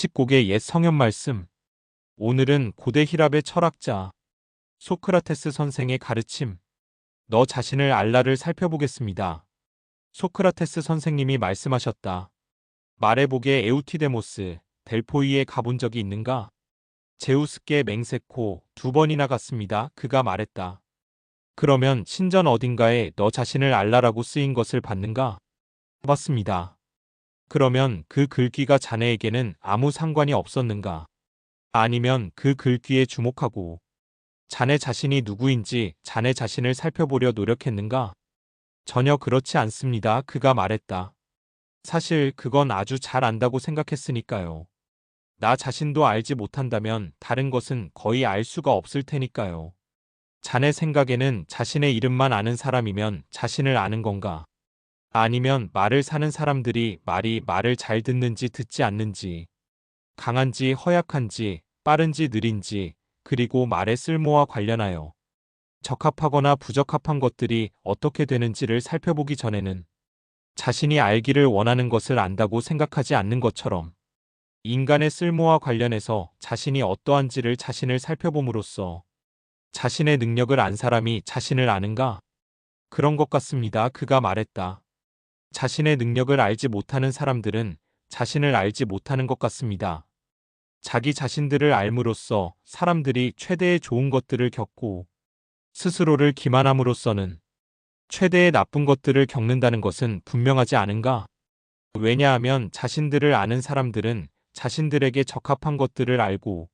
예측곡의 옛 성현 말씀. 오늘은 고대 히랍의 철학자 소크라테스 선생의 가르침, 너 자신을 알라를 살펴보겠습니다. 소크라테스 선생님이 말씀하셨다. 말해보게 에우티데모스, 델포이에 가본 적이 있는가? 제우스께 맹세코 2번이나 갔습니다. 그가 말했다. 그러면 신전 어딘가에 너 자신을 알라라고 쓰인 것을 봤는가? 봤습니다. 그러면 그 글귀가 자네에게는 아무 상관이 없었는가? 아니면 그 글귀에 주목하고 자네 자신이 누구인지 자네 자신을 살펴보려 노력했는가? 전혀 그렇지 않습니다. 그가 말했다. 사실 그건 아주 잘 안다고 생각했으니까요. 나 자신도 알지 못한다면 다른 것은 거의 알 수가 없을 테니까요. 자네 생각에는 자신의 이름만 아는 사람이면 자신을 아는 건가? 아니면 말을 사는 사람들이 말을 잘 듣는지 듣지 않는지, 강한지 허약한지, 빠른지 느린지, 그리고 말의 쓸모와 관련하여 적합하거나 부적합한 것들이 어떻게 되는지를 살펴보기 전에는 자신이 알기를 원하는 것을 안다고 생각하지 않는 것처럼 인간의 쓸모와 관련해서 자신이 어떠한지를 자신을 살펴봄으로써 자신의 능력을 안 사람이 자신을 아는가? 그런 것 같습니다. 그가 말했다. 자신의 능력을 알지 못하는 사람들은 자신을 알지 못하는 것 같습니다. 자기 자신들을 알므로써 사람들이 최대의 좋은 것들을 겪고 스스로를 기만함으로써는 최대의 나쁜 것들을 겪는다는 것은 분명하지 않은가? 왜냐하면 자신들을 아는 사람들은 자신들에게 적합한 것들을 알고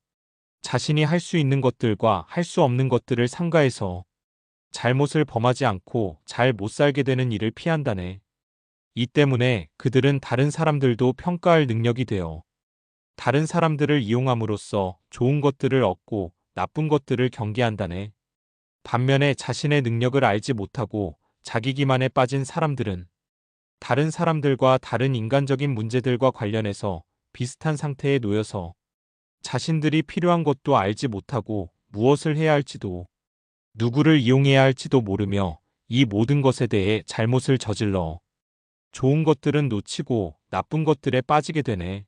자신이 할 수 있는 것들과 할 수 없는 것들을 삼가해서 잘못을 범하지 않고 잘 못 살게 되는 일을 피한다네. 이 때문에 그들은 다른 사람들도 평가할 능력이 되어 다른 사람들을 이용함으로써 좋은 것들을 얻고 나쁜 것들을 경계한다네. 반면에 자신의 능력을 알지 못하고 자기 기만에 빠진 사람들은 다른 사람들과 다른 인간적인 문제들과 관련해서 비슷한 상태에 놓여서 자신들이 필요한 것도 알지 못하고 무엇을 해야 할지도 누구를 이용해야 할지도 모르며 이 모든 것에 대해 잘못을 저질러 좋은 것들은 놓치고 나쁜 것들에 빠지게 되네.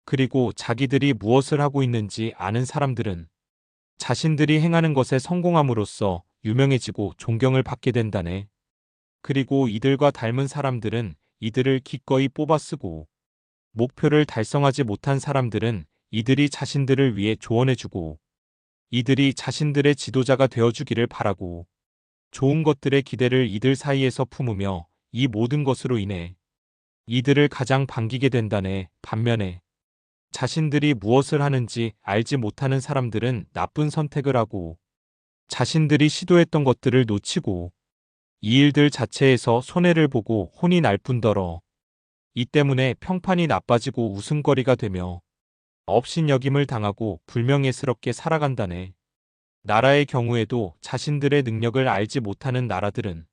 그리고 자기들이 무엇을 하고 있는지 아는 사람들은 자신들이 행하는 것에 성공함으로써 유명해지고 존경을 받게 된다네. 그리고 이들과 닮은 사람들은 이들을 기꺼이 뽑아 쓰고 목표를 달성하지 못한 사람들은 이들이 자신들을 위해 조언해주고 이들이 자신들의 지도자가 되어주기를 바라고 좋은 것들의 기대를 이들 사이에서 품으며 이 모든 것으로 인해 이들을 가장 반기게 된다네. 반면에 자신들이 무엇을 하는지 알지 못하는 사람들은 나쁜 선택을 하고 자신들이 시도했던 것들을 놓치고 이 일들 자체에서 손해를 보고 혼이 날 뿐더러 이 때문에 평판이 나빠지고 웃음거리가 되며 업신여김을 당하고 불명예스럽게 살아간다네. 나라의 경우에도 자신들의 능력을 알지 못하는 나라들은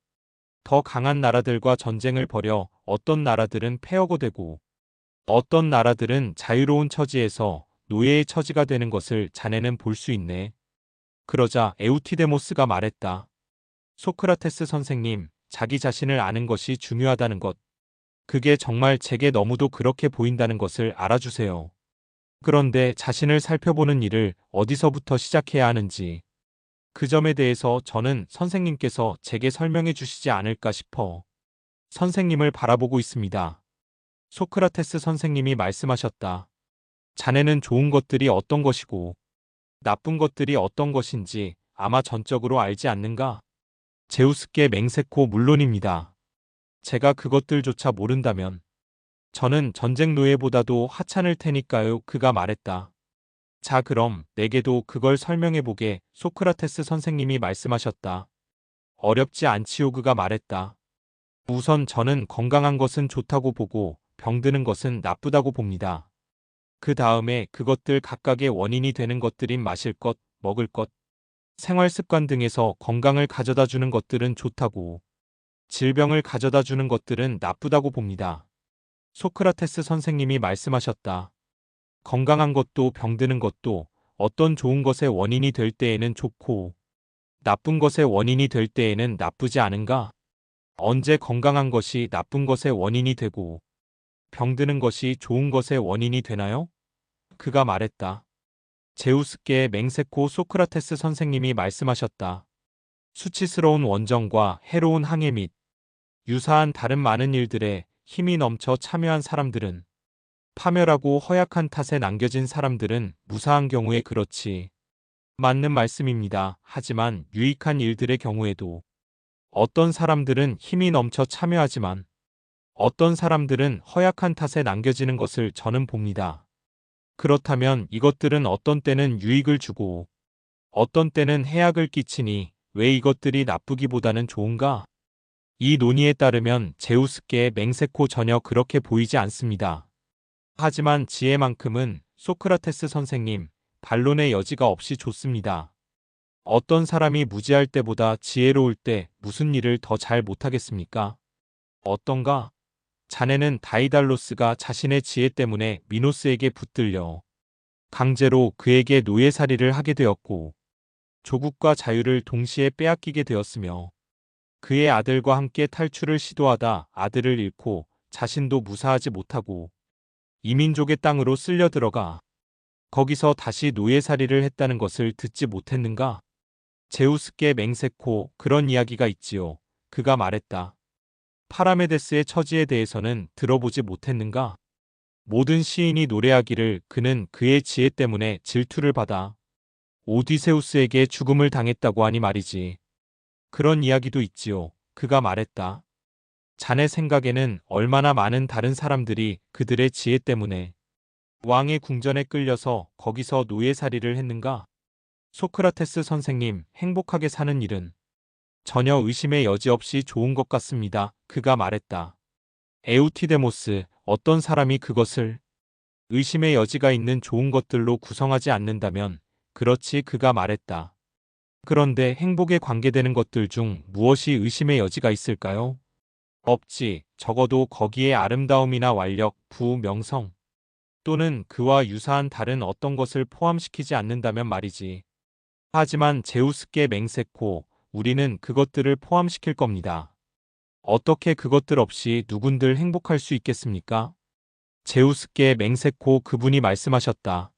더 강한 나라들과 전쟁을 벌여 어떤 나라들은 폐허가 되고 어떤 나라들은 자유로운 처지에서 노예의 처지가 되는 것을 자네는 볼 수 있네. 그러자 에우티데모스가 말했다. 소크라테스 선생님, 자기 자신을 아는 것이 중요하다는 것. 그게 정말 제게 너무도 그렇게 보인다는 것을 알아주세요. 그런데 자신을 살펴보는 일을 어디서부터 시작해야 하는지 그 점에 대해서 저는 선생님께서 제게 설명해 주시지 않을까 싶어 선생님을 바라보고 있습니다. 소크라테스 선생님이 말씀하셨다. 자네는 좋은 것들이 어떤 것이고 나쁜 것들이 어떤 것인지 아마 전적으로 알지 않는가? 제우스께 맹세코 물론입니다. 제가 그것들조차 모른다면 저는 전쟁 노예보다도 하찮을 테니까요. 그가 말했다. 자, 그럼 내게도 그걸 설명해보게. 소크라테스 선생님이 말씀하셨다. 어렵지 않지요. 그가 말했다. 우선 저는 건강한 것은 좋다고 보고 병드는 것은 나쁘다고 봅니다. 그 다음에 그것들 각각의 원인이 되는 것들인 마실 것, 먹을 것, 생활 습관 등에서 건강을 가져다 주는 것들은 좋다고, 질병을 가져다 주는 것들은 나쁘다고 봅니다. 소크라테스 선생님이 말씀하셨다. 건강한 것도 병드는 것도 어떤 좋은 것의 원인이 될 때에는 좋고 나쁜 것의 원인이 될 때에는 나쁘지 않은가? 언제 건강한 것이 나쁜 것의 원인이 되고 병드는 것이 좋은 것의 원인이 되나요? 그가 말했다. 제우스계의 맹세코 소크라테스 선생님이 말씀하셨다. 수치스러운 원정과 해로운 항해 및 유사한 다른 많은 일들에 힘이 넘쳐 참여한 사람들은 파멸하고 허약한 탓에 남겨진 사람들은 무사한 경우에 그렇지. 맞는 말씀입니다. 하지만 유익한 일들의 경우에도 어떤 사람들은 힘이 넘쳐 참여하지만 어떤 사람들은 허약한 탓에 남겨지는 것을 저는 봅니다. 그렇다면 이것들은 어떤 때는 유익을 주고 어떤 때는 해악을 끼치니 왜 이것들이 나쁘기보다는 좋은가? 이 논의에 따르면 제우스계의 맹세코 전혀 그렇게 보이지 않습니다. 하지만 지혜만큼은 소크라테스 선생님, 반론의 여지가 없이 좋습니다. 어떤 사람이 무지할 때보다 지혜로울 때 무슨 일을 더 잘 못하겠습니까? 어떤가? 자네는 다이달로스가 자신의 지혜 때문에 미노스에게 붙들려 강제로 그에게 노예살이를 하게 되었고 조국과 자유를 동시에 빼앗기게 되었으며 그의 아들과 함께 탈출을 시도하다 아들을 잃고 자신도 무사하지 못하고 이민족의 땅으로 쓸려 들어가 거기서 다시 노예살이를 했다는 것을 듣지 못했는가? 제우스께 맹세코 그런 이야기가 있지요. 그가 말했다. 파라메데스의 처지에 대해서는 들어보지 못했는가? 모든 시인이 노래하기를 그는 그의 지혜 때문에 질투를 받아 오디세우스에게 죽음을 당했다고 하니 말이지. 그런 이야기도 있지요. 그가 말했다. 자네 생각에는 얼마나 많은 다른 사람들이 그들의 지혜 때문에 왕의 궁전에 끌려서 거기서 노예살이를 했는가? 소크라테스 선생님, 행복하게 사는 일은 전혀 의심의 여지 없이 좋은 것 같습니다. 그가 말했다. 에우티데모스, 어떤 사람이 그것을 의심의 여지가 있는 좋은 것들로 구성하지 않는다면 그렇지 그가 말했다. 그런데 행복에 관계되는 것들 중 무엇이 의심의 여지가 있을까요? 없지. 적어도 거기에 아름다움이나 완력, 부, 명성 또는 그와 유사한 다른 어떤 것을 포함시키지 않는다면 말이지. 하지만 제우스께 맹세코, 우리는 그것들을 포함시킬 겁니다. 어떻게 그것들 없이 누군들 행복할 수 있겠습니까? 제우스께 맹세코 그분이 말씀하셨다.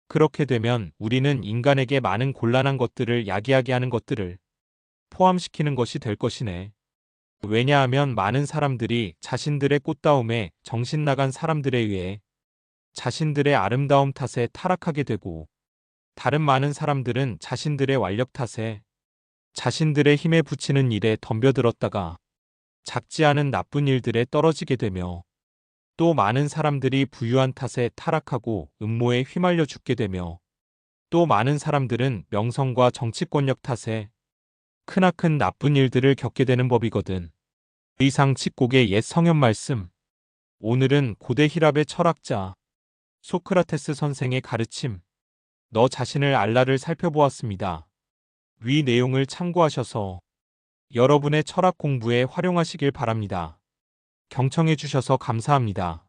그렇게 되면 우리는 인간에게 많은 곤란한 것들을 야기하게 하는 것들을 포함시키는 것이 될 것이네. 왜냐하면 많은 사람들이 자신들의 꽃다움에 정신 나간 사람들에 의해 자신들의 아름다움 탓에 타락하게 되고 다른 많은 사람들은 자신들의 완력 탓에 자신들의 힘에 붙이는 일에 덤벼들었다가 작지 않은 나쁜 일들에 떨어지게 되며 또 많은 사람들이 부유한 탓에 타락하고 음모에 휘말려 죽게 되며 또 많은 사람들은 명성과 정치권력 탓에 크나큰 나쁜 일들을 겪게 되는 법이거든. 이상 칙곡의 옛 성현 말씀. 오늘은 고대 히랍의 철학자 소크라테스 선생의 가르침, 너 자신을 알라를 살펴보았습니다. 위 내용을 참고하셔서 여러분의 철학 공부에 활용하시길 바랍니다. 경청해 주셔서 감사합니다.